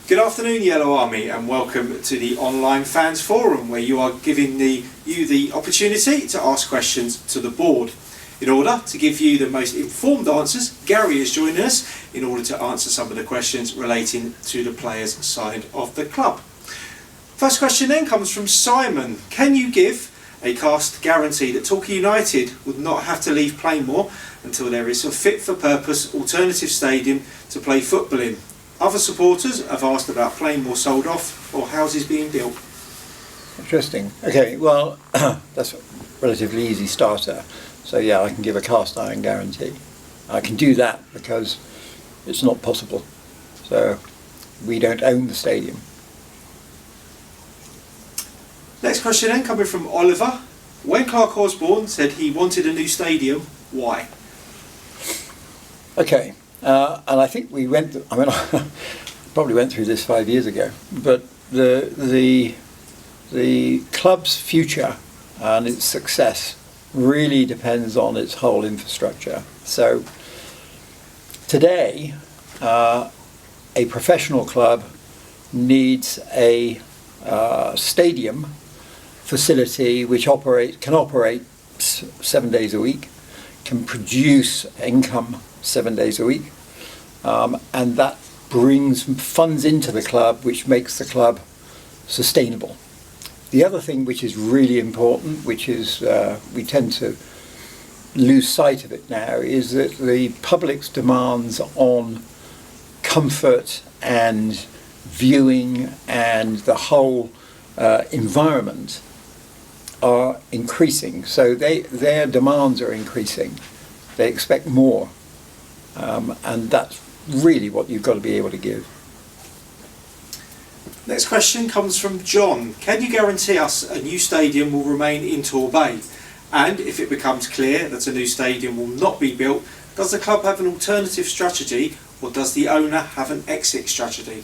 Good afternoon, Yellow Army, and welcome to the online fans forum, where you are giving you the opportunity to ask questions to the board. In order to give you the most informed answers, Gary is joining us in order to answer some of the questions relating to the players' side of the club. First question then comes from Simon. Can you give a cast guarantee that Torquay United would not have to leave Plainmoor until there is a fit-for-purpose alternative stadium to play football in? Other supporters have asked about Plainmoor sold off or houses being built. Interesting. Okay, well, that's a relatively easy starter. So yeah, I can give a cast iron guarantee. I can do that because it's not possible. So we don't own the stadium. Next question then, coming from Oliver. When Clark Osborne said he wanted a new stadium, why? Okay. And I think we went. I probably went through this 5 years ago. But the club's future and its success really depends on its whole infrastructure. So today, a professional club needs a stadium facility which can operate 7 days a week, can produce income 7 days a week, and that brings funds into the club, which makes the club sustainable. The other thing which is really important, which is we tend to lose sight of it now, is that the public's demands on comfort and viewing and the whole environment are increasing. So their demands are increasing. They expect more. And that's really what you've got to be able to give. Next question comes from John. Can you guarantee us a new stadium will remain in Torquay? And if it becomes clear that a new stadium will not be built, does the club have an alternative strategy, or does the owner have an exit strategy?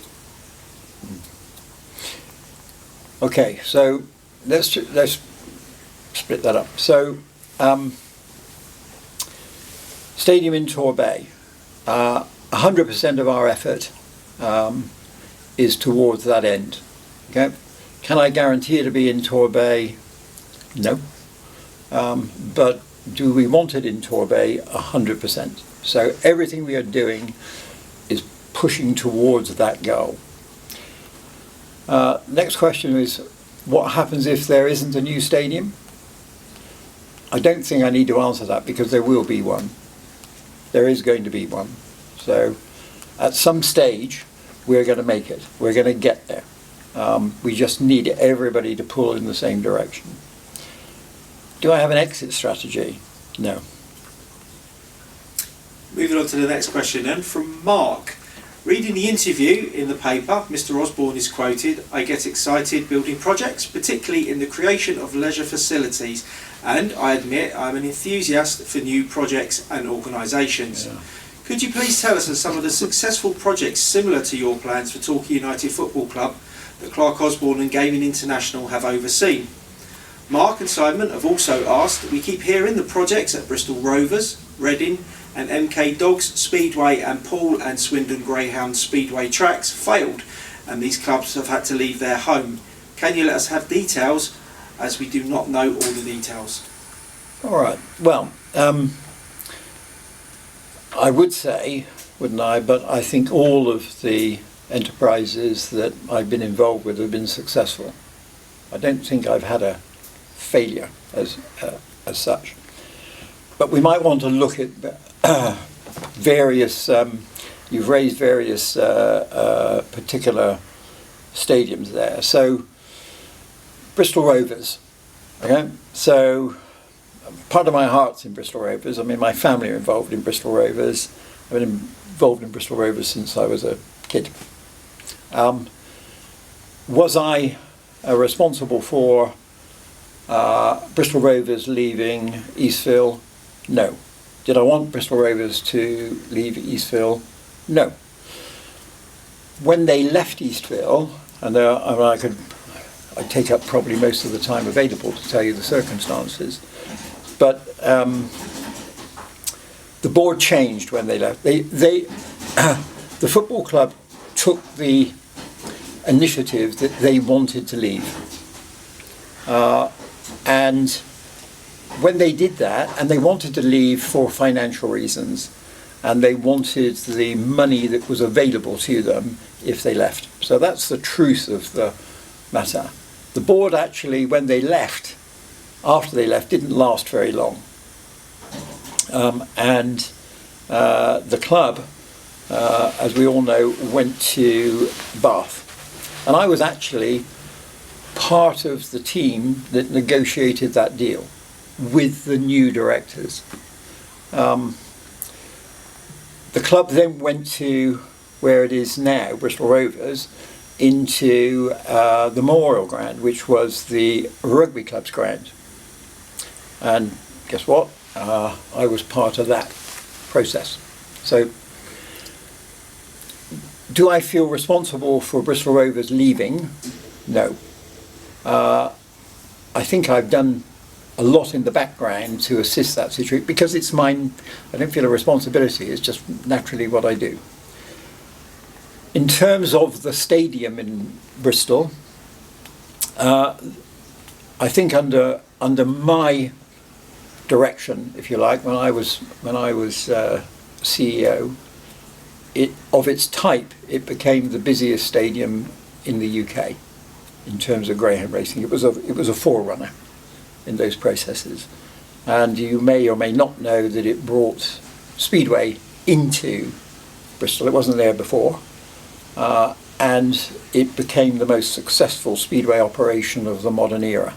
Okay, so let's split that up. So stadium in Torquay. 100% of our effort is towards that end. Okay, can I guarantee it to be in Torquay? No. But do we want it in Torquay? 100%. So everything we are doing is pushing towards that goal. Next question is, what happens if there isn't a new stadium? I don't think I need to answer that, because there will be one. There is going to be one. So at some stage we're going to make it. We're going to get there. We just need everybody to pull in the same direction. Do I have an exit strategy? No. Moving on to the next question then, from Mark. Reading the interview in the paper, Mr. Osborne is quoted, "I get excited building projects, particularly in the creation of leisure facilities, and I admit I'm an enthusiast for new projects and organisations." Yeah. Could you please tell us of some of the successful projects similar to your plans for Torquay United Football Club that Clark Osborne and Gaming International have overseen? Mark and Simon have also asked, we keep hearing the projects at Bristol Rovers, Reading and MK Dogs Speedway and Poole and Swindon Greyhound Speedway tracks failed, and these clubs have had to leave their home. Can you let us have details, as we do not know all the details? All right. Well, I would say, wouldn't I, but I think all of the enterprises that I've been involved with have been successful. I don't think I've had a failure as such. But we might want to look at various, you've raised various particular stadiums there. So Bristol Rovers, okay? So part of my heart's in Bristol Rovers. I mean, my family are involved in Bristol Rovers. I've been involved in Bristol Rovers since I was a kid. Was I responsible for Bristol Rovers leaving Eastville? No. Did I want Bristol Rovers to leave Eastville? No. When they left Eastville, and I'd take up probably most of the time available to tell you the circumstances, but the board changed when they left. The football club took the initiative that they wanted to leave. And when they did that, and they wanted to leave for financial reasons, and they wanted the money that was available to them if they left. So that's the truth of the matter. The board actually, when they left, after they left, didn't last very long. The club, as we all know, went to Bath. And I was actually part of the team that negotiated that deal with the new directors. The club then went to where it is now, Bristol Rovers, into the Memorial Ground, which was the rugby club's ground. And guess what? I was part of that process. So, do I feel responsible for Bristol Rovers leaving? No. I think I've done a lot in the background to assist that situation because it's mine. I don't feel a responsibility, it's just naturally what I do. In terms of the stadium in Bristol, I think under my direction, if you like, when I was CEO, of its type, it became the busiest stadium in the UK in terms of greyhound racing. It was a forerunner in those processes, and you may or may not know that it brought Speedway into Bristol. It wasn't there before, and it became the most successful Speedway operation of the modern era.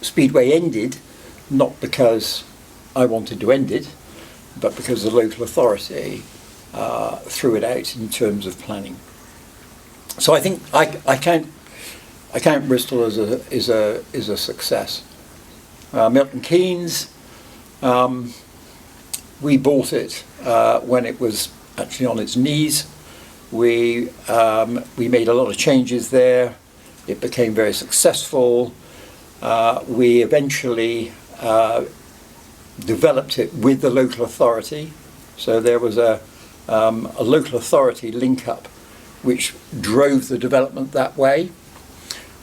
Speedway ended not because I wanted to end it, but because the local authority threw it out in terms of planning. So I think I count Bristol as a success. Milton Keynes, we bought it when it was actually on its knees. We made a lot of changes there. It became very successful. We eventually developed it with the local authority. So there was a local authority link-up which drove the development that way.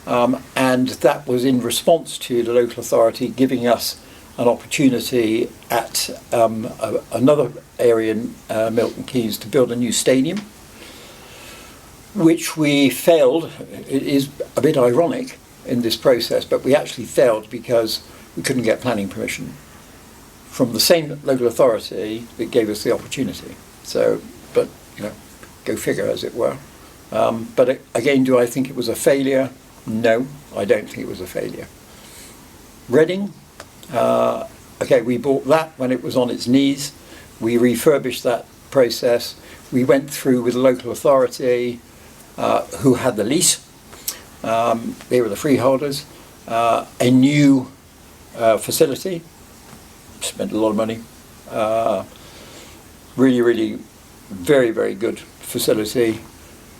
And that was in response to the local authority giving us an opportunity at another area in Milton Keynes to build a new stadium, which we failed. It is a bit ironic in this process, but we actually failed because we couldn't get planning permission from the same local authority that gave us the opportunity. So, but go figure, as it were. But again, do I think it was a failure? No, I don't think it was a failure. Reading, okay, we bought that when it was on its knees. We refurbished that process. We went through with the local authority who had the lease. They were the freeholders. A new facility. Spent a lot of money. Really, very, very good facility.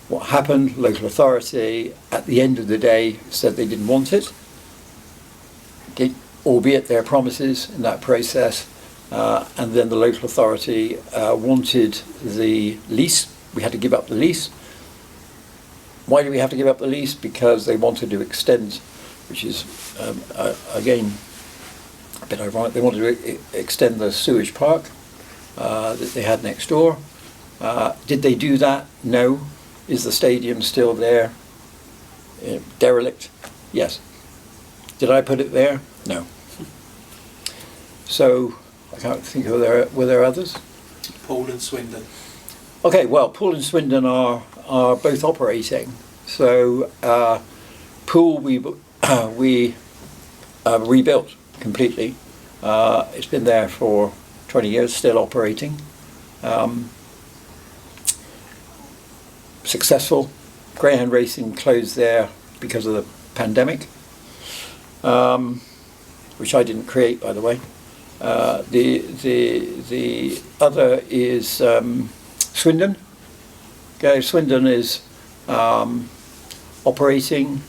What happened? Local authority, at the end of the day, said they didn't want it, albeit their promises in that process. And then the local authority wanted the lease. We had to give up the lease. Why do we have to give up the lease? Because they wanted to extend, which is, again, a bit ironic. They wanted to extend the sewage park that they had next door. Did they do that? No. Is the stadium still there? Derelict? Yes. Did I put it there? No. So, I can't think of were there others? Poole and Swindon. Okay, well, Poole and Swindon are both operating. So, Poole we rebuilt completely. It's been there for 20 years, still operating. Successful. Greyhound racing closed there because of the pandemic, which I didn't create, by the way. The other is Swindon. Okay, Swindon is operating.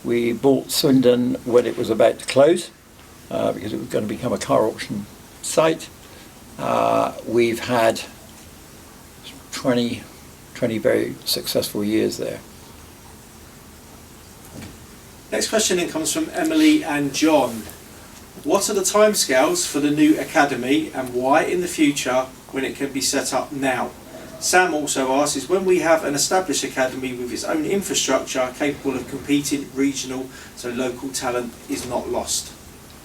We bought Swindon when it was about to close because it was going to become a car auction site. We've had 20 very successful years there. Next question then comes from Emily and John. What are the timescales for the new academy and why in the future when it can be set up now? Sam also asks, is when we have an established academy with its own infrastructure capable of competing regional so local talent is not lost?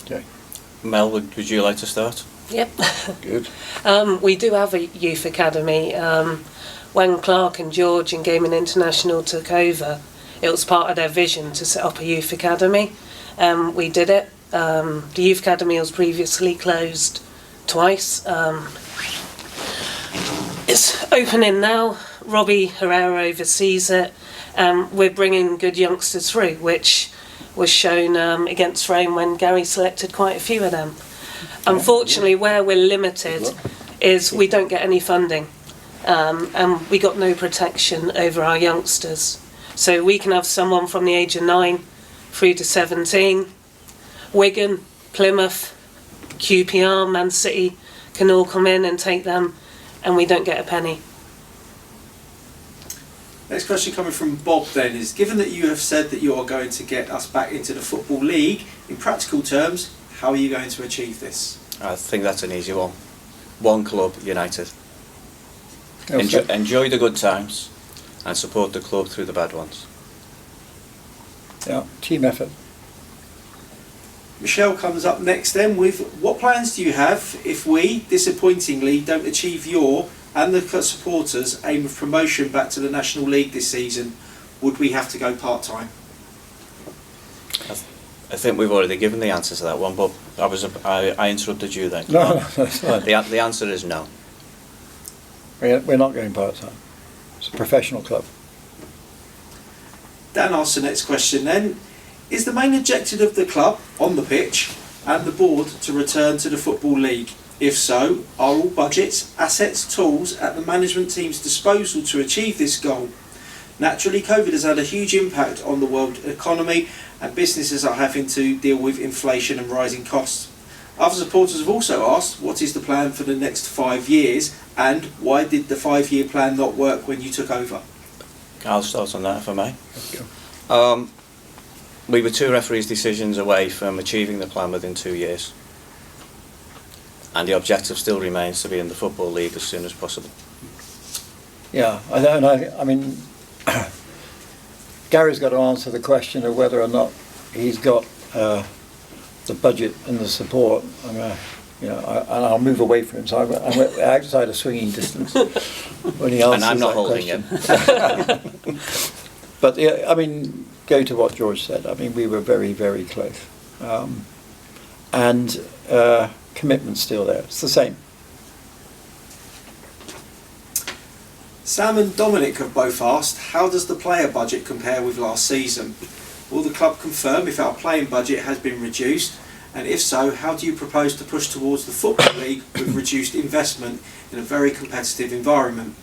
Okay. Mel, would you like to start? Yep. Good. We do have a youth academy. When Clark and George and Gaming International took over, it was part of their vision to set up a youth academy. We did it. The youth academy was previously closed twice. It's opening now. Robbie Herrera oversees it. We're bringing good youngsters through, which was shown against Frame when Gary selected quite a few of them. Unfortunately, where we're limited is we don't get any funding, and we got no protection over our youngsters. So we can have someone from the age of 9 through to 17. Wigan, Plymouth, QPR, Man City can all come in and take them, and we don't get a penny. Next question coming from Bob then is, given that you have said that you are going to get us back into the Football League, in practical terms, how are you going to achieve this? I think that's an easy one. One club, United. Okay. Enjoy the good times and support the club through the bad ones. Yeah, team effort. Michelle comes up next then with, what plans do you have if we, disappointingly, don't achieve your and the supporters' aim of promotion back to the National League this season? Would we have to go part-time? I think we've already given the answer to that one, but I interrupted you then. No, that's fine. The answer is no. We're not going part-time. It's a professional club. Dan asks the next question then. Is the main objective of the club, on the pitch, and the board to return to the Football League? If so, are all budgets, assets, tools at the management team's disposal to achieve this goal? Naturally, COVID has had a huge impact on the world economy and businesses are having to deal with inflation and rising costs. Other supporters have also asked, what is the plan for the next 5 years and why did the 5-year plan not work when you took over? I'll start on that if I may. Go. We were 2 referees' decisions away from achieving the plan within 2 years. And the objective still remains to be in the Football League as soon as possible. Yeah, I mean, Gary's got to answer the question of whether or not he's got the budget and the support. And I'll move away from him, so I'm outside of swinging distance when he answers And I'm not that holding question. him. But yeah, I mean, go to what George said. I mean, we were very, very close, and commitment's still there. It's the same. Sam and Dominic have both asked, how does the player budget compare with last season? Will the club confirm if our playing budget has been reduced? And if so, how do you propose to push towards the Football League with reduced investment in a very competitive environment?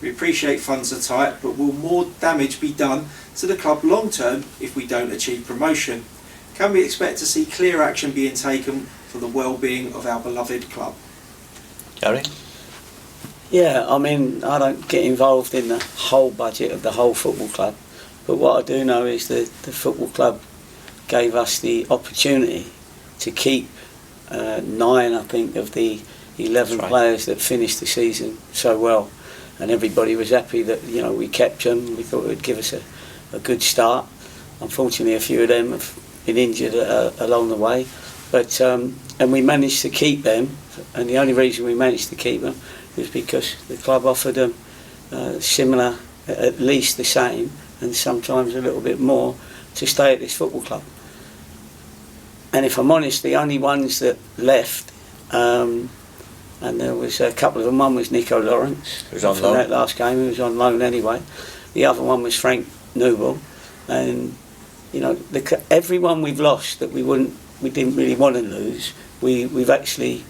We appreciate funds are tight, but will more damage be done to the club long term if we don't achieve promotion? Can we expect to see clear action being taken for the well-being of our beloved club? Gary? Yeah, I mean, I don't get involved in the whole budget of the whole football club, but what I do know is that the football club gave us the opportunity to keep 9, I think, of the 11 players that finished the season so well, and everybody was happy that we kept them. We thought it would give us a good start. Unfortunately, a few of them have been injured along the way, but and we managed to keep them, and the only reason we managed to keep them was because the club offered them similar, at least the same, and sometimes a little bit more, to stay at this football club. And if I'm honest, the only ones that left, and there was a couple of them, one was Nico Lawrence, who was on from loan. that last game, who was on loan anyway. The other one was Frank Newell, and everyone we've lost that we didn't really want to lose, we've actually,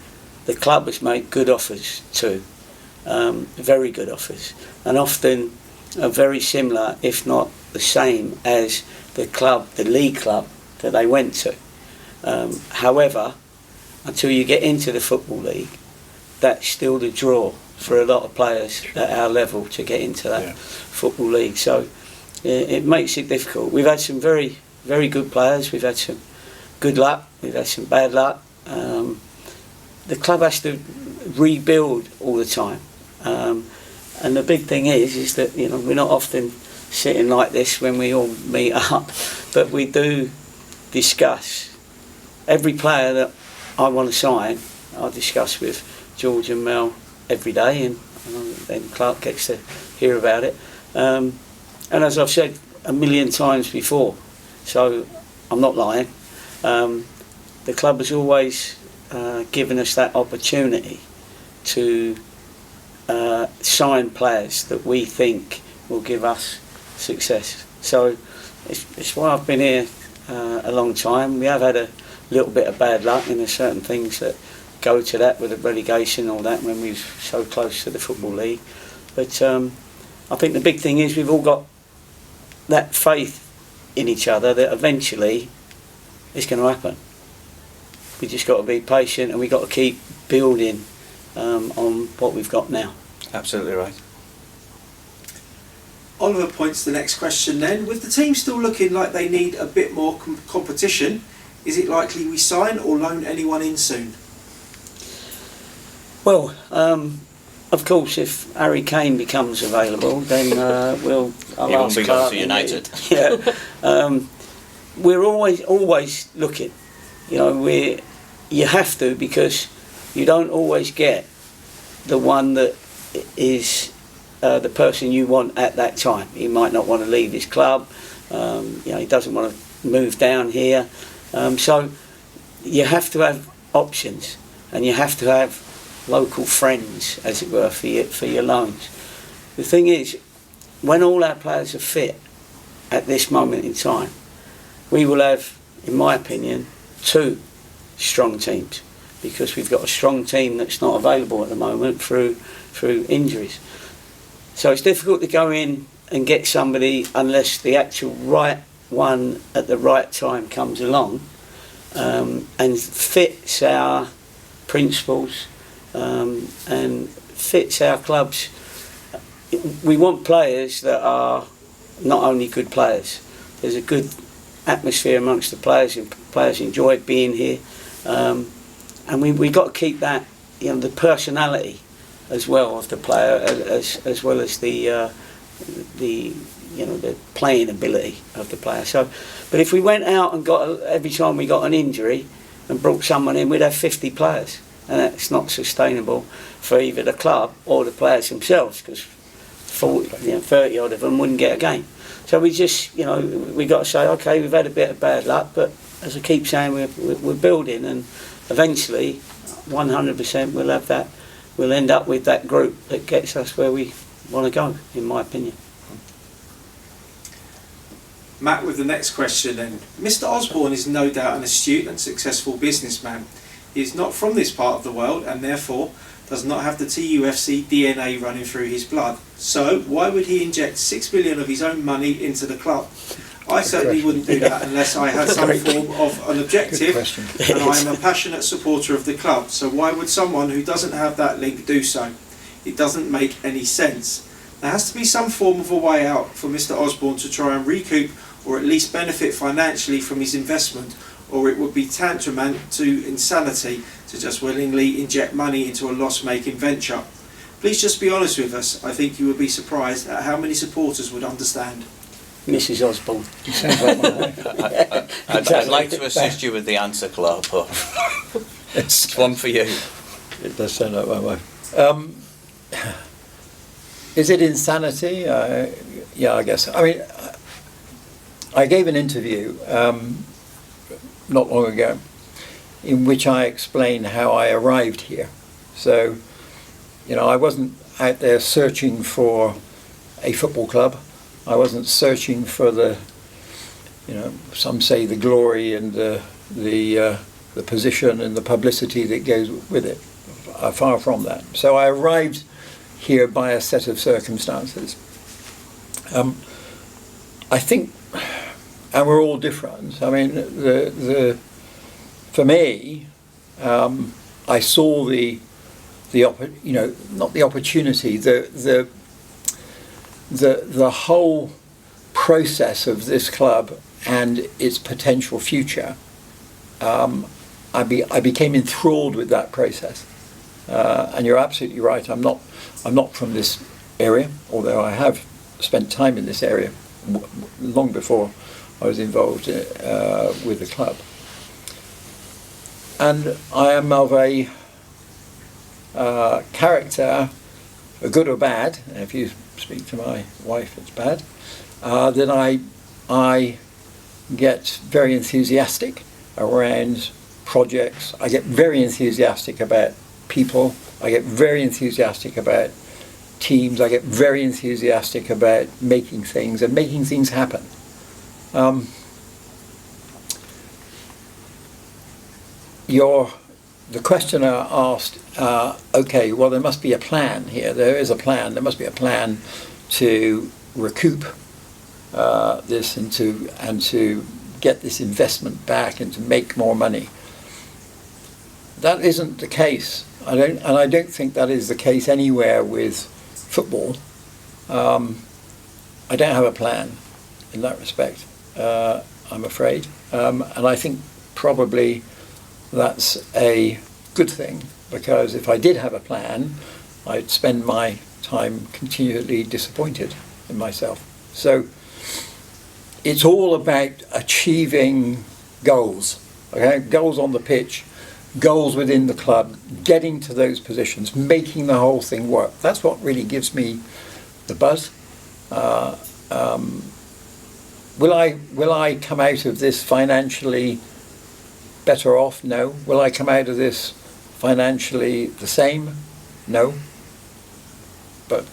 the club has made good offers to, very good offers, and often are very similar, if not the same, as the league club that they went to. However, until you get into the Football League, that's still the draw for a lot of players at our level to get into that Football League. So it makes it difficult. We've had some very very good players. We've had some good luck. We've had some bad luck. The club has to rebuild all the time. And the big thing is that, you know, we're not often sitting like this when we all meet up, but we do discuss. Every player that I want to sign, I discuss with George and Mel every day, and then Clark gets to hear about it. And as I've said a million times before, so I'm not lying, the club has always given us that opportunity to sign players that we think will give us success. So it's why I've been here a long time. We have had a little bit of bad luck, and there's certain things that go to that with the relegation and all that when we were so close to the Football League. But I think the big thing is we've all got that faith in each other that eventually it's going to happen. We just got to be patient, and we've got to keep building on what we've got now. Absolutely right. Oliver points to the next question then. With the team still looking like they need a bit more competition, is it likely we sign or loan anyone in soon? Well, of course, if Harry Kane becomes available, then I'll He won't ask be going Clark to United. Yeah, we're always looking. You know, you have to, because you don't always get the one that is the person you want at that time. He might not want to leave his club. You know, he doesn't want to move down here. So you have to have options, and you have to have local friends, as it were, for your loans. The thing is, when all our players are fit at this moment in time, we will have, in my opinion, 2 strong teams, because we've got a strong team that's not available at the moment through injuries. So it's difficult to go in and get somebody unless the actual right one at the right time comes along and fits our principles and fits our club's. We want players that are not only good players. There's a good atmosphere amongst the players, and players enjoy being here. And we got to keep that, you know, the personality as well of the player, as well as the playing ability of the player. So, but if we went out and every time we got an injury and brought someone in, we'd have 50 players, and that's not sustainable for either the club or the players themselves, because 30 odd of them wouldn't get a game. So we just, you know, we got to say, okay, we've had a bit of bad luck, but as I keep saying, we're building, and eventually 100% we'll have that. We'll end up with that group that gets us where we want to go, in my opinion. Matt, with the next question then. Mr. Osborne is no doubt an astute and successful businessman. He is not from this part of the world, and therefore does not have the TUFC DNA running through his blood. So why would he inject 6 million of his own money into the club? I certainly wouldn't do that unless I had some form of an objective, and I am a passionate supporter of the club. So why would someone who doesn't have that link do so? It doesn't make any sense. There has to be some form of a way out for Mr. Osborne to try and recoup or at least benefit financially from his investment, or it would be tantamount to insanity to just willingly inject money into a loss-making venture. Please just be honest with us. I think you would be surprised at how many supporters would understand. Mrs. Osborne. You sound like my wife. I'd like to assist you with the answer, Clark, but it's one for you. It does sound like my wife. Is it insanity? Yeah, I guess. I mean, I gave an interview not long ago in which I explained how I arrived here. So, you know, I wasn't out there searching for a football club. I wasn't searching for the, you know, some say the glory and the position and the publicity that goes with it. Far from that. So I arrived here by a set of circumstances. I think, and we're all different. I mean, for me, I saw not the opportunity, the whole process of this club and its potential future, I became enthralled with that process. And you're absolutely right. I'm not from this area, although I have spent time in this area long before I was involved with the club. And I am of a character, good or bad. If you speak to my wife, it's bad. Then I get very enthusiastic around projects. I get very enthusiastic about people. I get very enthusiastic about teams. I get very enthusiastic about making things and making things happen. The questioner asked, okay, well, there must be a plan here. There is a plan. There must be a plan to recoup this and to get this investment back and to make more money. That isn't the case. I don't think that is the case anywhere with football. I don't have a plan in that respect, I'm afraid. And I think probably that's a good thing, because if I did have a plan, I'd spend my time continually disappointed in myself. So it's all about achieving goals, okay? Goals on the pitch, goals within the club, getting to those positions, making the whole thing work. That's what really gives me the buzz. Will I come out of this financially better off? No. Will I come out of this financially the same? No. But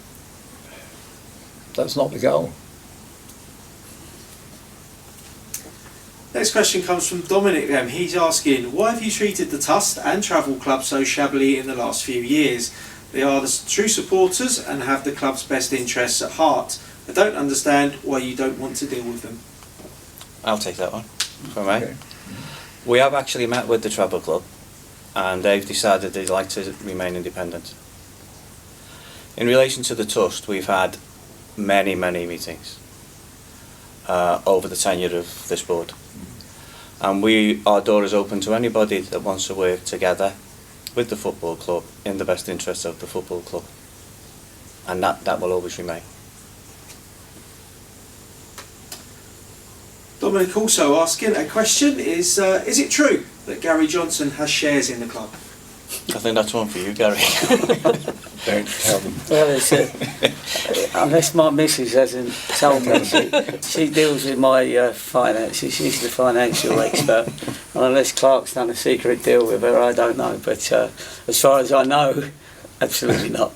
that's not the goal. Next question comes from Dominic M. He's asking, why have you treated the Tust and Travel Club so shabbily in the last few years? They are the true supporters and have the club's best interests at heart. I don't understand why you don't want to deal with them. I'll take that one, if I may. Okay. We have actually met with the Travel Club, and they've decided they'd like to remain independent. In relation to the Trust, we've had many meetings over the tenure of this board. And our door is open to anybody that wants to work together with the football club in the best interests of the football club. And that will always remain. Dominic also asking a question, is it true that Gary Johnson has shares in the club? I think that's one for you, Gary. Don't tell them. Well, unless my missus hasn't told me, she deals with my finances. She's the financial expert. And unless Clark's done a secret deal with her, I don't know. But as far as I know, absolutely not.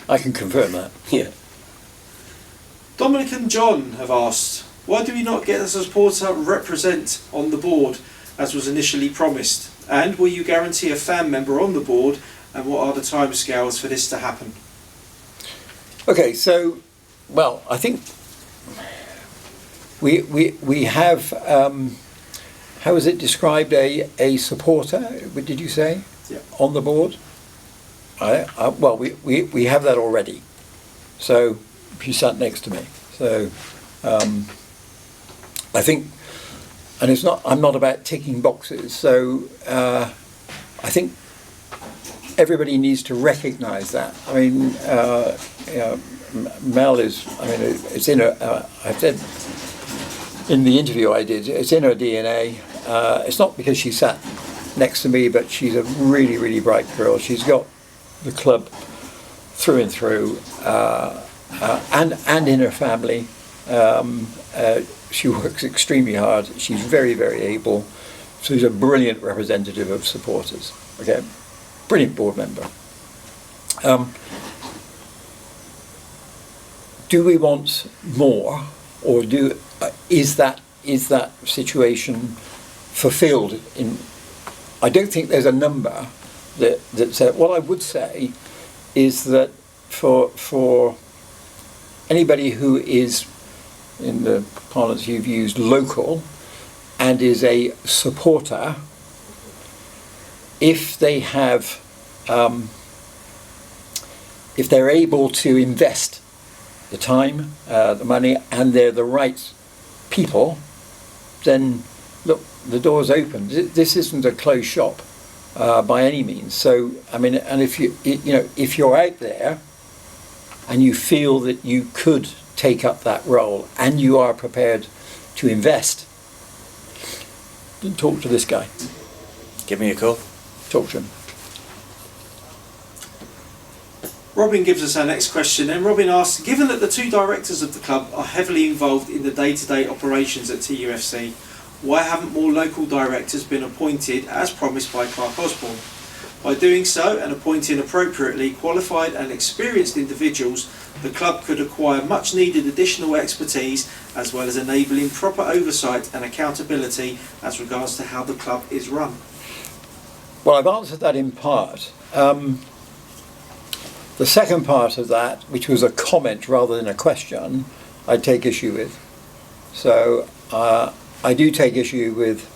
I can confirm that. Yeah. Dominic and John have asked, why do we not get a supporter represent on the board as was initially promised? And will you guarantee a fan member on the board, and what are the timescales for this to happen? Okay, so, well, I think we have, how is it described, a supporter, did you say? Yeah. On the board? Well, we have that already. So she sat next to me. So I think, and I'm not about ticking boxes. So I think everybody needs to recognise that. I mean, Mel is. I mean, it's in her. I said in the interview I did, it's in her DNA. It's not because she sat next to me, but she's a really bright girl. She's got the club through and through, and in her family. She works extremely hard. She's very able. So she's a brilliant representative of supporters. Okay, brilliant board member. Do we want more, or is that situation fulfilled? I don't think there's a number that said. What I would say is that for anybody who is, in the parlance you've used, local, and is a supporter, if they have, if they're able to invest the time, the money, and they're the right people, then look, the door's open. This isn't a closed shop by any means. So I mean, and if if you're out there and you feel that you could take up that role and you are prepared to invest, then talk to this guy. Give me a call. Talk to him. Robin gives us our next question, and Robin asks, given that the two directors of the club are heavily involved in the day-to-day operations at TUFC, why haven't more local directors been appointed as promised by Clark Osborne? By doing so and appointing appropriately qualified and experienced individuals, the club could acquire much needed additional expertise as well as enabling proper oversight and accountability as regards to how the club is run. Well, I've answered that in part. The second part of that, which was a comment rather than a question, I take issue with. So I do take issue with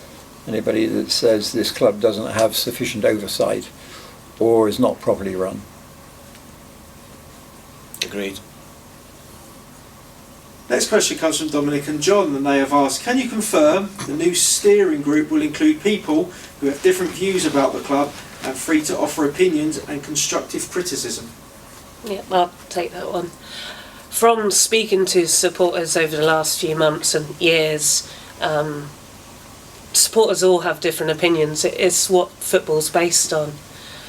anybody that says this club doesn't have sufficient oversight or is not properly run. Agreed. Next question comes from Dominic and John, and they have asked, can you confirm the new steering group will include people who have different views about the club and free to offer opinions and constructive criticism? Yeah, I'll take that one. From speaking to supporters over the last few months and years, supporters all have different opinions. It's what football's based on.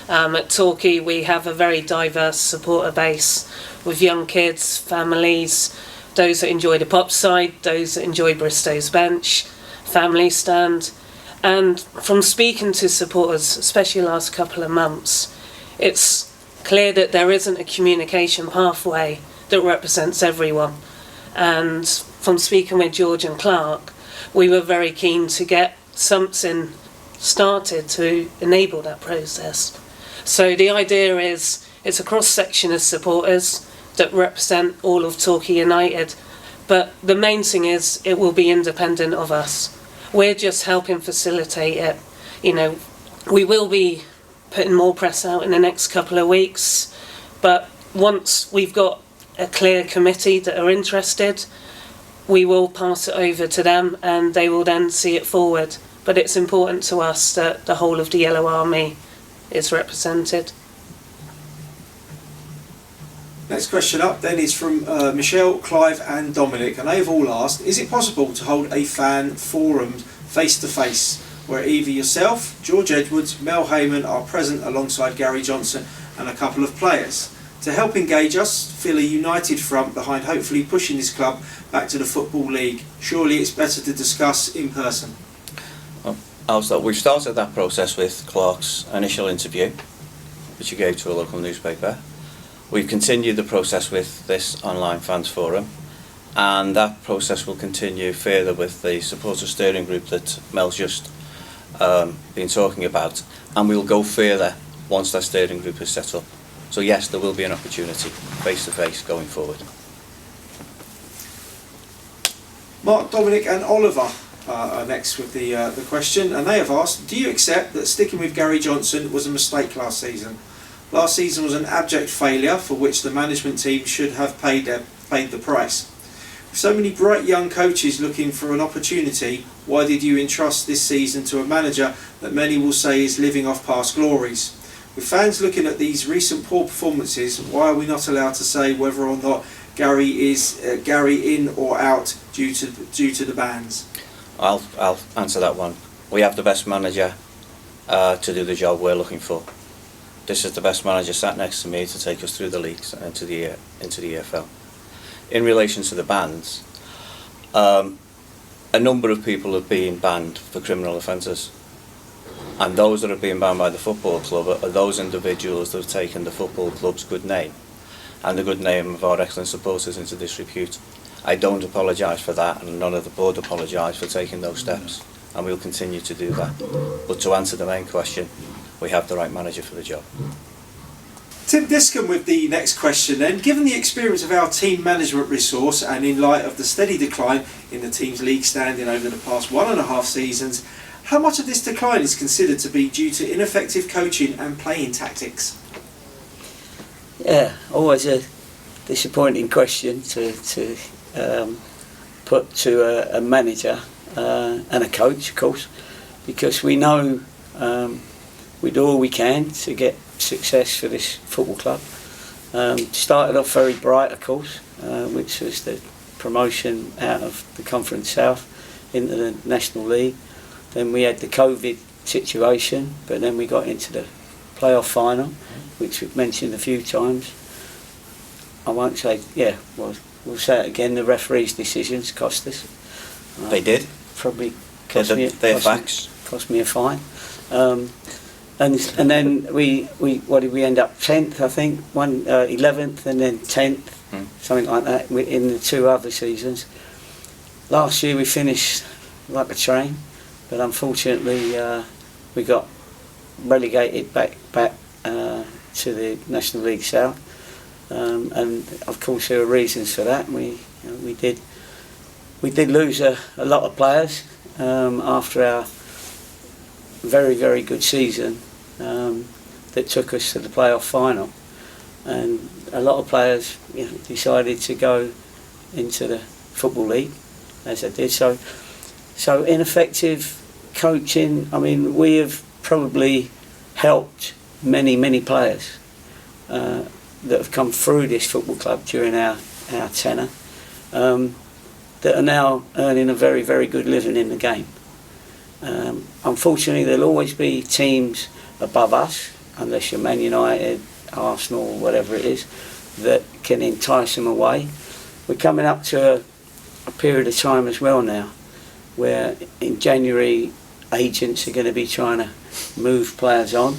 At Torquay we have a very diverse supporter base with young kids, families, those that enjoy the pop side, those that enjoy Bristow's bench, family stand. And from speaking to supporters, especially the last couple of months, it's clear that there isn't a communication pathway that represents everyone. And from speaking with George and Clark, we were very keen to get something started to enable that process. So the idea is it's a cross-section of supporters that represent all of Torquay United, but the main thing is it will be independent of us. We're just helping facilitate it. We will be putting more press out in the next couple of weeks, but once we've got a clear committee that are interested, we will pass it over to them and they will then see it forward. But it's important to us that the whole of the Yellow Army is represented. Next question up then is from Michelle, Clive and Dominic, and they've all asked, is it possible to hold a fan forum face-to-face where either yourself, George Edwards, Mel Heyman are present alongside Gary Johnson and a couple of players to help engage us, feel a united front behind hopefully pushing this club back to the Football League? Surely it's better to discuss in person. Well, we've started that process with Clark's initial interview, which he gave to a local newspaper. We've continued the process with this online fans forum, and that process will continue further with the supporter steering group that Mel's just been talking about, and we'll go further once that steering group is set up. So yes, there will be an opportunity face to face going forward. Mark, Dominic and Oliver are next with the question, and they have asked, do you accept that sticking with Gary Johnson was a mistake last season? Last season was an abject failure for which the management team should have paid the price. With so many bright young coaches looking for an opportunity, why did you entrust this season to a manager that many will say is living off past glories? With fans looking at these recent poor performances, why are we not allowed to say whether or not Gary is Gary in or out due to the bans? I'll answer that one. We have the best manager to do the job we're looking for. This is the best manager sat next to me to take us through the leagues and into the EFL. In relation to the bans, a number of people have been banned for criminal offences, and those that have been banned by the football club are those individuals that have taken the football club's good name and the good name of our excellent supporters into disrepute. I don't apologise for that, and none of the board apologise for taking those steps, and we'll continue to do that. But to answer the main question, we have the right manager for the job. Tim Discombe with the next question then. Given the experience of our team management resource and in light of the steady decline in the team's league standing over the past 1.5 seasons, how much of this decline is considered to be due to ineffective coaching and playing tactics? Yeah, always a disappointing question to put to a manager and a coach, of course, because we know we do all we can to get success for this football club. Started off very bright, of course, which was the promotion out of the Conference South into the National League. Then we had the COVID situation, but then we got into the playoff final, which we've mentioned a few times. I won't say, we'll say it again, the referee's decisions cost us. They did. Probably Cost me a fine. And then we what did we end up? 10th, I think, 11th and then 10th, something like that, in the 2 other seasons. Last year we finished like a train, but unfortunately we got relegated back to the National League South, and of course there were reasons for that. We did lose a lot of players after our very, very good season that took us to the playoff final, and a lot of players decided to go into the Football League, as I did. So ineffective coaching. I mean, we have probably helped many players that have come through this football club during our tenure that are now earning a very, very good living in the game. Unfortunately, there'll always be teams above us, unless you're Man United, Arsenal, whatever it is, that can entice them away. We're coming up to a period of time as well now, where in January agents are going to be trying to move players on.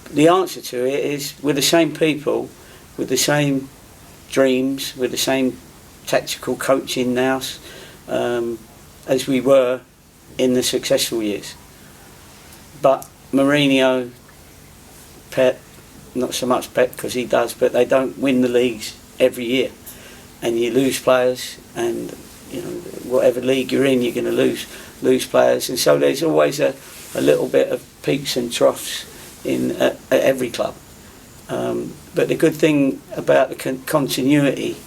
The answer to it is we're the same people, with the same dreams, with the same tactical coaching now as we were in the successful years. But Mourinho, Pep, not so much Pep because he does, but they don't win the leagues every year, and you lose players, and whatever league you're in, you're going to lose players, and so there's always a little bit of peaks and troughs at every club. But the good thing about the continuity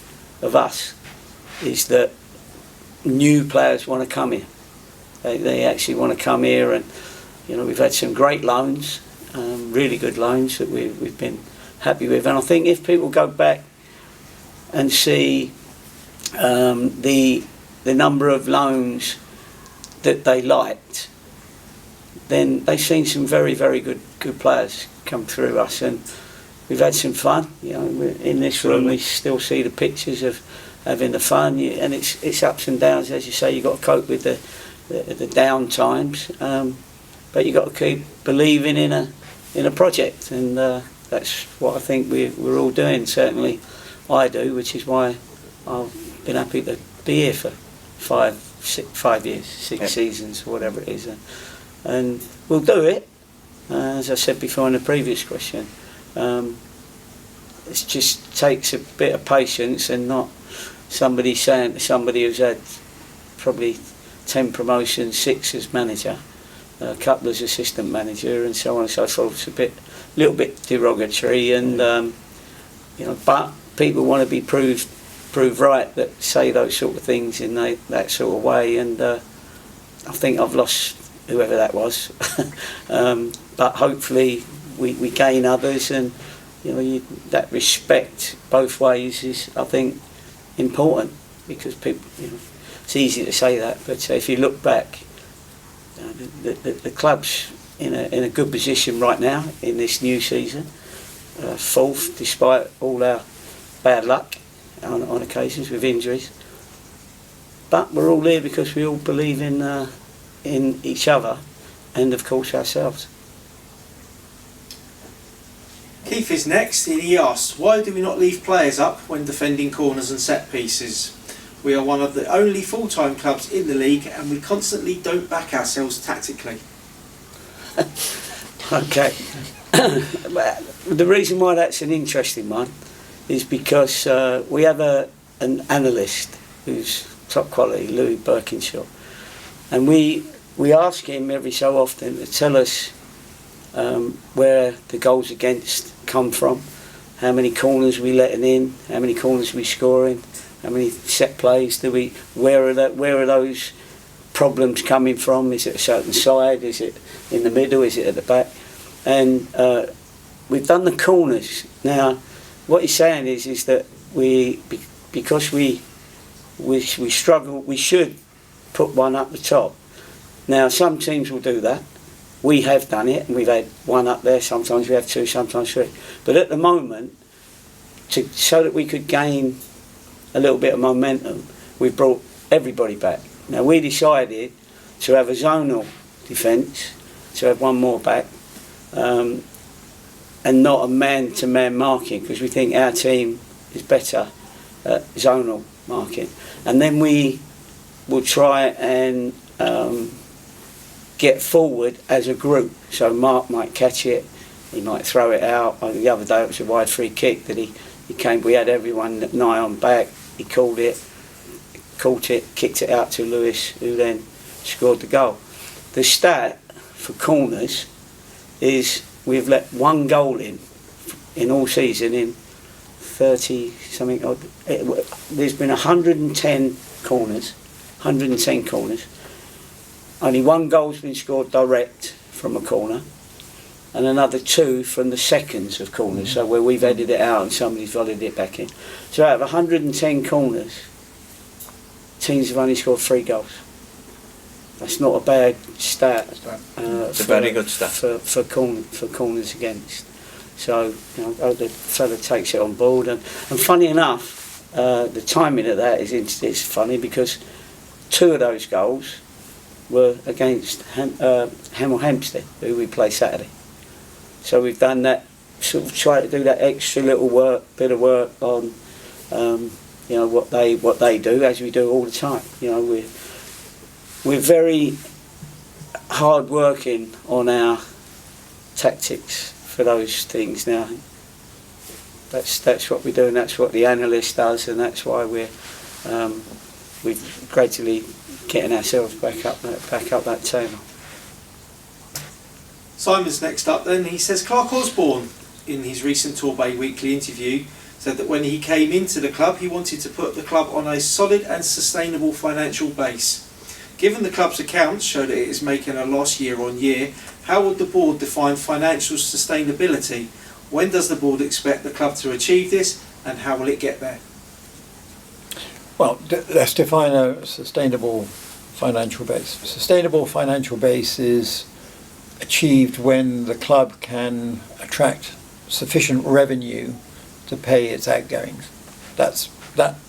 of us is that new players want to come here. They actually want to come here, and we've had some great loans, really good loans that we've been happy with. And I think if people go back and see the number of loans that they liked, then they've seen some very, very good players come through us, and we've had some fun. In this room we still see the pictures of having the fun, and it's ups and downs, as you say. You've got to cope with the down times, but you've got to keep believing in a project, and that's what I think we're all doing. Certainly I do, which is why I've been happy to be here for 5 years, 6 seasons, whatever it is, and we'll do it. As I said before in the previous question, it just takes a bit of patience, and not somebody saying to somebody who's had probably 10 promotions, 6 as manager, a couple as assistant manager, and so on and so forth. It's a little bit derogatory, and but people want to be proved right, that say those sort of things in that sort of way, and I think I've lost whoever that was. But hopefully we gain others, and that respect both ways is, I think, important, because people, it's easy to say that, but if you look back, the club's in a good position right now in this new season, 4th despite all our bad luck on occasions with injuries. But we're all here because we all believe in each other, and of course ourselves. Keith is next, and he asks, why do we not leave players up when defending corners and set pieces? We are one of the only full-time clubs in the league, and we constantly don't back ourselves tactically. Okay. The reason why that's an interesting one is because we have an analyst who's top quality, Louis Birkinshaw, and we ask him every so often to tell us where the goals against come from, how many corners we letting in, how many corners we scoring, How many set plays do we? Where are those problems coming from? Is it a certain side? Is it in the middle? Is it at the back? And we've done the corners. Now, what he's saying is that because we struggle, we should put one up the top. Now, some teams will do that. We have done it, and we've had one up there. Sometimes we have two, sometimes three. But at the moment, so that we could gain a little bit of momentum, we've brought everybody back. Now, we decided to have a zonal defence, to have one more back, and not a man-to-man marking, because we think our team is better at zonal marking. And then we will try and get forward as a group. So Mark might catch it, he might throw it out. The other day it was a wide free kick that he came, we had everyone nigh on back, he caught it, kicked it out to Lewis, who then scored the goal. The stat for corners is we've let one goal in all season in 30 something odd. There's been 110 corners. Only one goal's been scored direct from a corner, and another two from the seconds of corners, so where we've headed it out and somebody's volleyed it back in. So out of 110 corners, teams have only scored 3 goals. That's not a bad stat. It's a very good stat for corners against. So I hope the fella takes it on board. And funny enough, the timing of that is funny, because 2 of those goals were against Hemel Hempstead, who we play Saturday. So we've done that, sort of try to do that extra little bit of work on, what they do, as we do all the time. We're very hard working on our tactics for those things now. That's what we do, and that's what the analyst does, and that's why we're gradually getting ourselves back up that table. Simon's next up then. He says Clark Osborne, in his recent Torquay Weekly interview, said that when he came into the club he wanted to put the club on a solid and sustainable financial base. Given the club's accounts show that it is making a loss year on year, how would the board define financial sustainability? When does the board expect the club to achieve this, and how will it get there? Well, let's define a sustainable financial base. Sustainable financial base is achieved when the club can attract sufficient revenue to pay its outgoings. That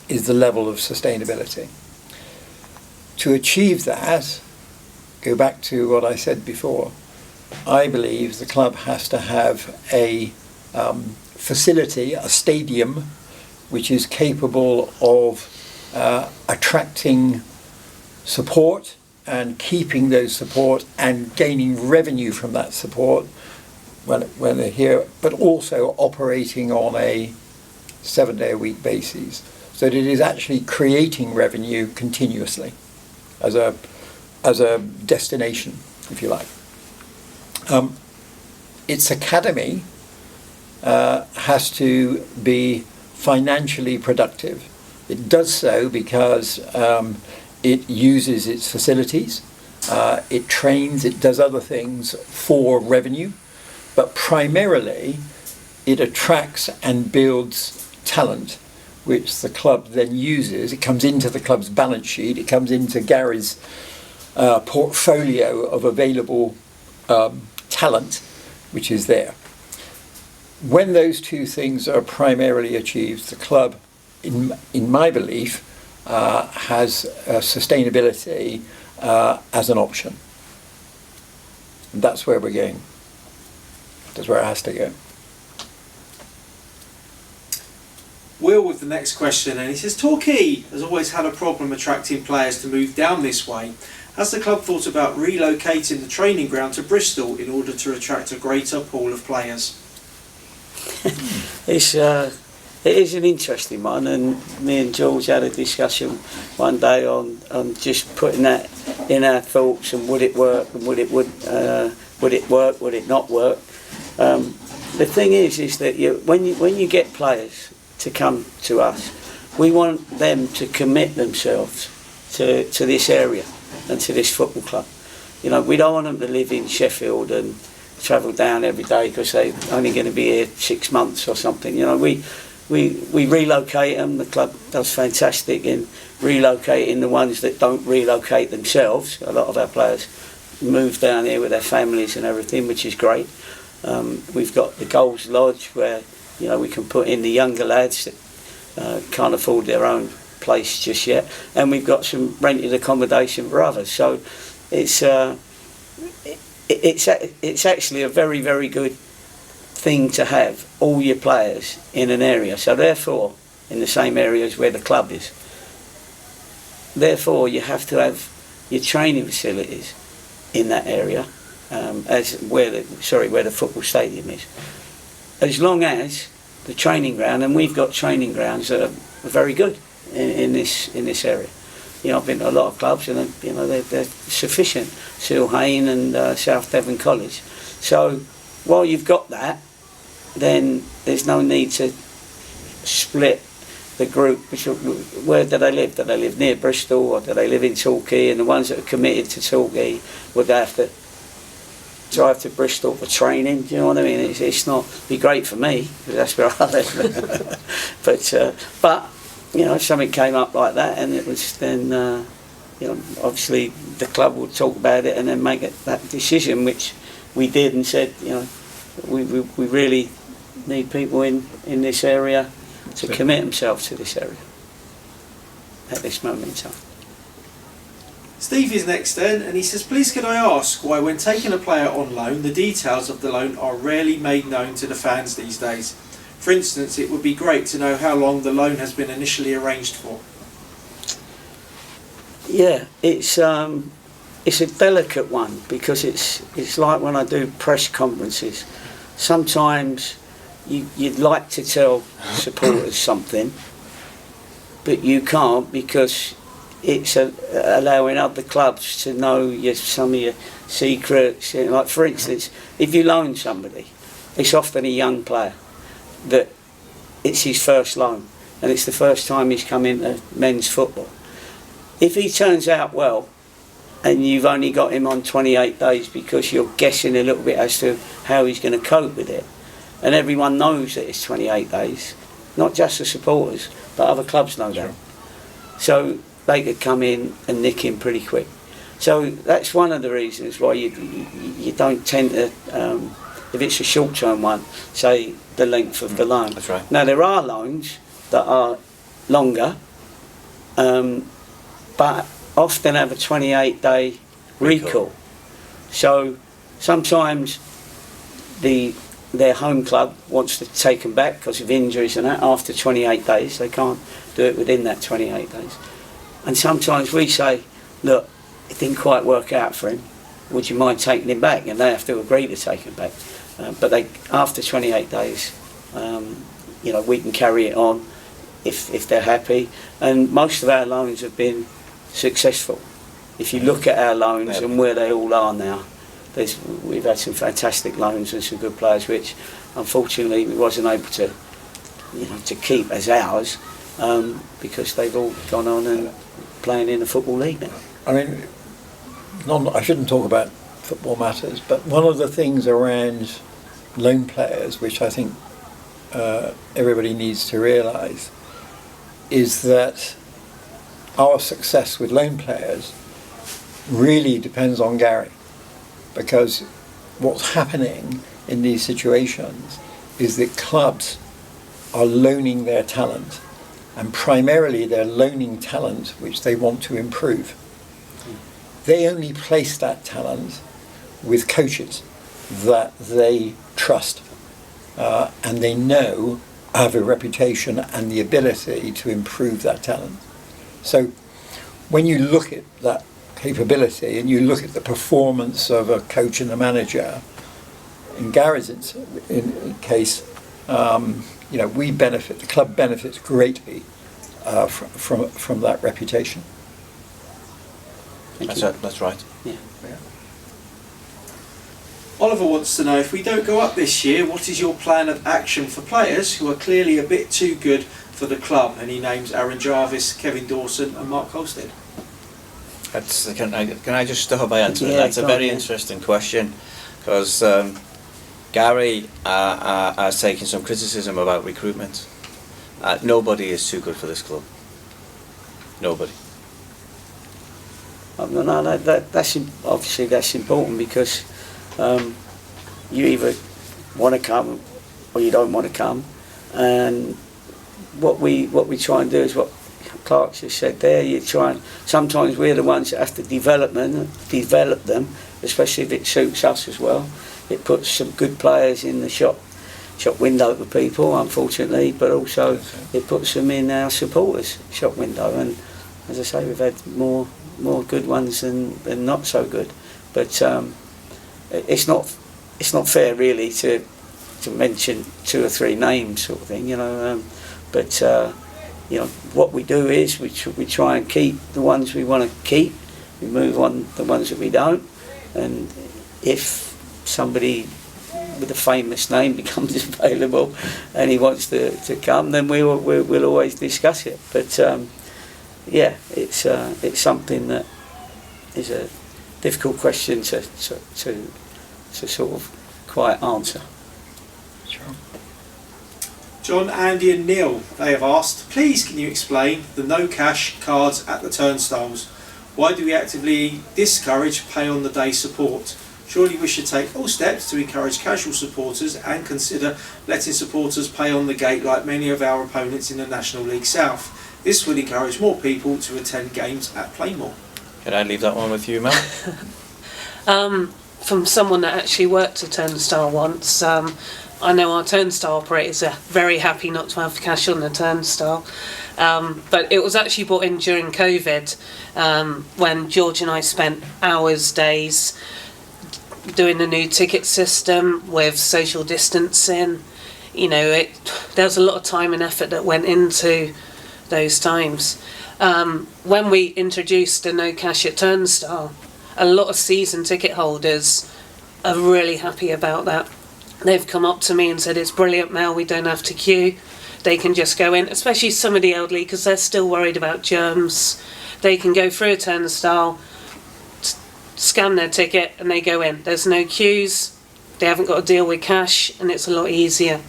is the level of sustainability. To achieve that, go back to what I said before, I believe the club has to have a facility, a stadium, which is capable of attracting support and keeping those support and gaining revenue from that support when they're here, but also operating on a 7-day-a-week basis, so that it is actually creating revenue continuously as a destination, if you like. Its academy has to be financially productive. It does so because it uses its facilities, it trains, it does other things for revenue, but primarily it attracts and builds talent, which the club then uses. It comes into the club's balance sheet, it comes into Gary's portfolio of available talent, which is there. When those two things are primarily achieved, the club, in my belief, has sustainability as an option. And that's where we're going. That's where it has to go. Will with the next question, and he says Torquay has always had a problem attracting players to move down this way. Has the club thought about relocating the training ground to Bristol in order to attract a greater pool of players? It is an interesting one, and me and George had a discussion one day on just putting that in our thoughts, and would it work, and would it work, would it not work? The thing is that when you get players to come to us, we want them to commit themselves to this area and to this football club. You know, we don't want them to live in Sheffield and travel down every day because they're only going to be here 6 months or something. You know, we relocate them. The club does fantastic in relocating the ones that don't relocate themselves. A lot of our players move down here with their families and everything, which is great. We've got the Goals Lodge where, you know, we can put in the younger lads that can't afford their own place just yet, and we've got some rented accommodation for others. So it's actually a very, very good thing to have all your players in an area. So therefore, in the same area as where the club is. Therefore, you have to have your training facilities in that area, as where the football stadium is. As long as the training ground, and we've got training grounds that are very good in this area. You know, I've been to a lot of clubs, and you know they're sufficient. Silhane and South Devon College. So while you've got that, then there's no need to split the group. Where do they live? Do they live near Bristol, or do they live in Torquay? And the ones that are committed to Torquay would have to drive to Bristol for training. Do you know what I mean? It's not be great for me because that's where I live. But you know, if something came up like that, and it was then you know, obviously the club would talk about it and then make that decision, which we did, and said, you know, we really need people in this area to commit themselves to this area at this moment in time. Steve is next then, and he says, please can I ask why when taking a player on loan, the details of the loan are rarely made known to the fans these days? For instance, it would be great to know how long the loan has been initially arranged for. Yeah, it's a delicate one, because it's like when I do press conferences. Sometimes you'd like to tell supporters something, but you can't, because it's allowing other clubs to know some of your secrets. You know, like for instance, if you loan somebody, it's often a young player that it's his first loan, and it's the first time he's come into men's football. If he turns out well, and you've only got him on 28 days because you're guessing a little bit as to how he's going to cope with it, and everyone knows that it's 28 days, not just the supporters, but other clubs know that. So they could come in and nick him pretty quick. So that's one of the reasons why you don't tend to, if it's a short-term one, say the length of the loan. That's right. Now there are loans that are longer, but often have a 28-day recall. So sometimes their home club wants to take them back because of injuries and that after 28 days. They can't do it within that 28 days. And sometimes we say, look, it didn't quite work out for him. Would you mind taking him back? And they have to agree to take him back. But after 28 days, you know, we can carry it on if they're happy. And most of our loans have been successful. If you look at our loans and where they all are now, we've had some fantastic loans and some good players, which unfortunately we wasn't able to, you know, to keep as ours, because they've all gone on and playing in the Football League now. I mean, I shouldn't talk about football matters, but one of the things around loan players, which I think everybody needs to realise, is that our success with loan players really depends on Gary, because what's happening in these situations is that clubs are loaning their talent, and primarily they're loaning talent which they want to improve. They only place that talent with coaches that they trust and they know have a reputation and the ability to improve that talent. So when you look at that capability and you look at the performance of a coach and a manager, in Gary's case, you know, we benefit, the club benefits greatly from that reputation. That's right. Yeah. Oliver wants to know, if we don't go up this year, what is your plan of action for players who are clearly a bit too good for for the club, and he names Aaron Jarvis, Kevin Dawson and Mark Holstead. Can I just start by answering? Yeah, That's a go very on. interesting question, because Gary has taken some criticism about recruitment. Nobody is too good for this club. Nobody. No, obviously that's important, because you either want to come or you don't want to come, and what we try and do is what Clark just said there. You try and sometimes we're the ones that have to develop them, especially if it suits us as well. It puts some good players in the shop window for people, unfortunately, but also it puts them in our supporters' shop window. And as I say, we've had more good ones than not so good. But it's not fair really to mention 2 or 3 names, sort of thing, you know. But you know, what we do is we try and keep the ones we want to keep. We move on the ones that we don't. And if somebody with a famous name becomes available and he wants to come, then we'll always discuss it. But yeah, it's something that is a difficult question to sort of quite answer. Sure. John, Andy and Neil, they have asked, please can you explain the no cash cards at the turnstiles? Why do we actively discourage pay on the day support? Surely we should take all steps to encourage casual supporters and consider letting supporters pay on the gate like many of our opponents in the National League South. This would encourage more people to attend games at Playmore. Can I leave that one with you, Mel? From someone that actually worked a turnstile once, I know our turnstile operators are very happy not to have cash on the turnstile. But it was actually brought in during COVID, when George and I spent hours, days doing the new ticket system with social distancing. You know, there was a lot of time and effort that went into those times. When we introduced the no cash at turnstile, a lot of season ticket holders are really happy about that. They've come up to me and said, it's brilliant, Mel, we don't have to queue. They can just go in, especially some of the elderly, because they're still worried about germs. They can go through a turnstile, scan their ticket and they go in. There's no queues, they haven't got to deal with cash, and it's a lot easier.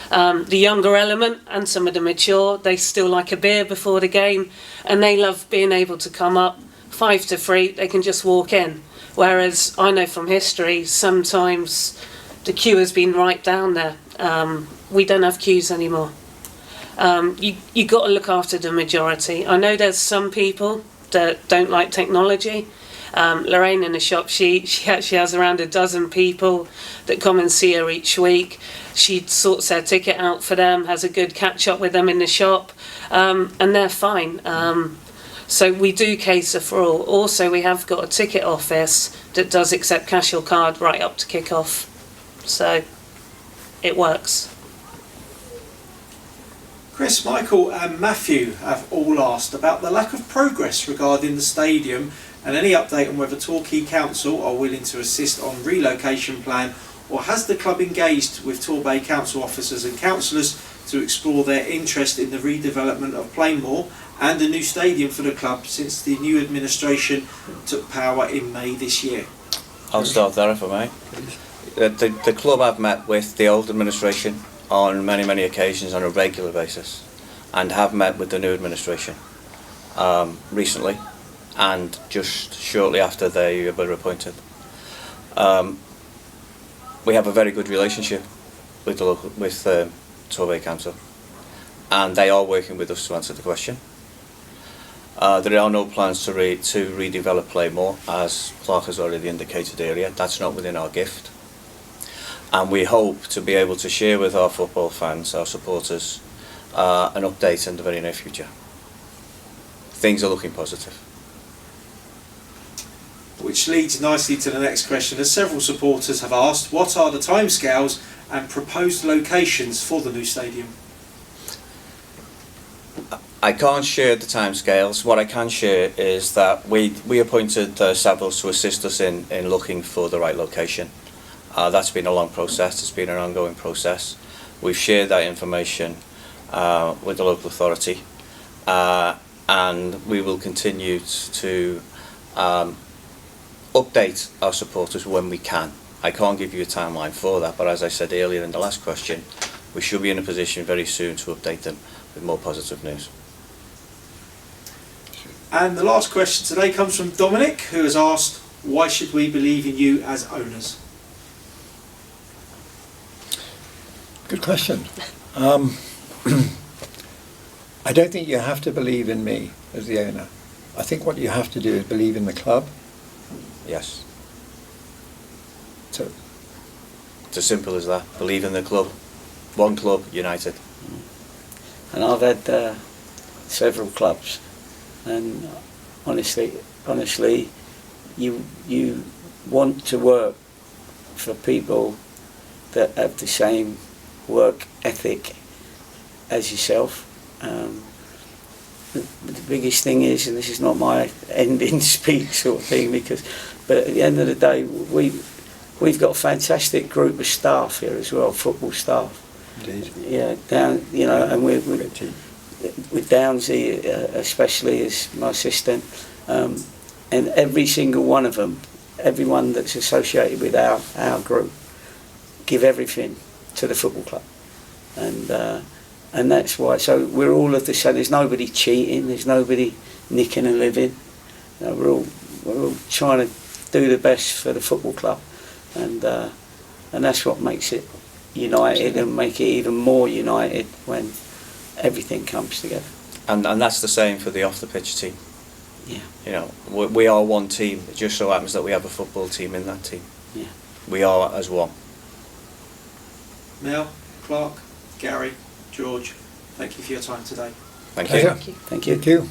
The younger element and some of the mature, they still like a beer before the game, and they love being able to come up 5 to 3, they can just walk in. Whereas I know from history, sometimes the queue has been right down there. We don't have queues anymore. You got to look after the majority. I know there's some people that don't like technology. Lorraine in the shop, she actually has around a dozen people that come and see her each week. She sorts their ticket out for them, has a good catch up with them in the shop, and they're fine. So we do cater for all. Also, we have got a ticket office that does accept cash or card right up to kick off. So it works. Chris, Michael and Matthew have all asked about the lack of progress regarding the stadium and any update on whether Torquay Council are willing to assist on relocation plan, or has the club engaged with Torquay Council officers and councillors to explore their interest in the redevelopment of Playmore and a new stadium for the club since the new administration took power in May this year? I'll start there if I may. The club have met with the old administration on many occasions on a regular basis, and have met with the new administration recently and just shortly after they were appointed. We have a very good relationship with Torquay Council, and they are working with us to answer the question. There are no plans to redevelop Playmore, as Clark has already indicated earlier. That's not within our gift. And we hope to be able to share with our football fans, our supporters, an update in the very near future. Things are looking positive. Which leads nicely to the next question, as several supporters have asked, what are the timescales and proposed locations for the new stadium? I can't share the timescales. What I can share is that we appointed Savills to assist us in looking for the right location. That's been a long process. It's been an ongoing process. We've shared that information with the local authority, and we will continue to update our supporters when we can. I can't give you a timeline for that, but as I said earlier in the last question, we should be in a position very soon to update them with more positive news. And the last question today comes from Dominic, who has asked, why should we believe in you as owners? Good question. I don't think you have to believe in me as the owner. I think what you have to do is believe in the club. Yes. So It's as simple as that. Believe in the club. One club, United. And I've had several clubs, and honestly, you want to work for people that have the same work ethic as yourself. The biggest thing is, and this is not my ending speech sort of thing, but at the end of the day, we've got a fantastic group of staff here as well, football staff. indeed. Yeah, and with Downsy especially as my assistant, and every single one of them, everyone that's associated with our group, give everything to the football club, and that's why. So we're all of the same. There's nobody cheating. There's nobody nicking a living. We're all trying to do the best for the football club, and that's what makes it united and make it even more united when everything comes together. And that's the same for the off the pitch team. Yeah. We are one team. It just so happens that we have a football team in that team. Yeah. We are as one. Mel, Clark, Gary, George, thank you for your time today. Thank Pleasure. you. Thank you. Thank you.